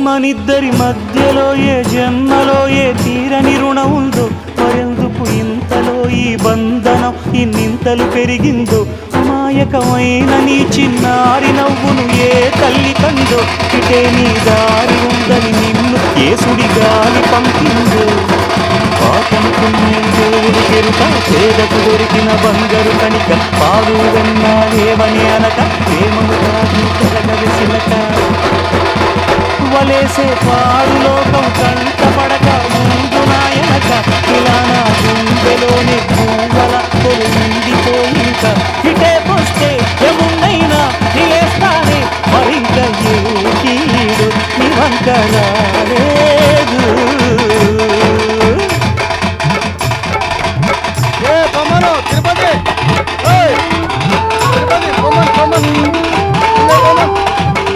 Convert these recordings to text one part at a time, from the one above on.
మనిద్దరి మధ్యలో ఏ జన్మలో ఏ తీరని రుణం ఉందో, మరెందుకు ఇంతలో ఈ బంధనం ఇన్నింతలు పెరిగిందో, అమాయకమైన నీ చిన్నారి నవ్వును ఏ తల్లి కందో, ఇటే నీ దారి ఉందని నిన్ను ఏసుడి గాలి పంపిందో. పాపనుకునే దేవుడు గెరుక, పేదకు దొరికిన బంగారు కనిక, పాలు వెన్నాలేవని అనక ప్రేమను కాదు తెలగవిసిలక, వలేసే పాడు లోకం కంటపడక ముందు నాయనక, ఇలా నా గుండెలోని పువ్వల పొందిపోయింక, ఇటే వస్తే ఎమున్నైనా నిలేస్తానే, మరింక ఏ కీడు నివంక రాలేదు.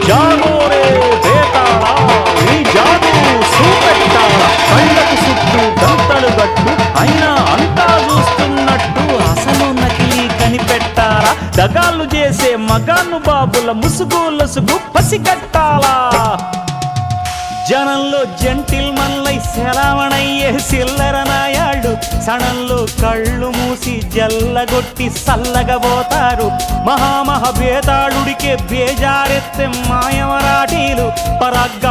జాగోరే బేతాళా, ఈ జాగు సూపెట్టాళా, కళ్ళకు చుట్టూ దంతలు గట్టు అయినా అంతా చూస్తున్నట్టు, అసలు నకిలీ కనిపెట్టారా, దగాళ్ళు చేసే మగాను బాబుల ముసుగు లొసుగు పసిగట్టాలా. జనంలో జంటిల్ మల్లై శరవణయ్యే సిల్లర నాయాళ్ళు, సణంలో కళ్ళు మూసి జల్లగొట్టి సల్లగబోతారు, మహామహబేతాళుడికే బేజారెత్తే మాయమరాఠీలు పరాగ్గ.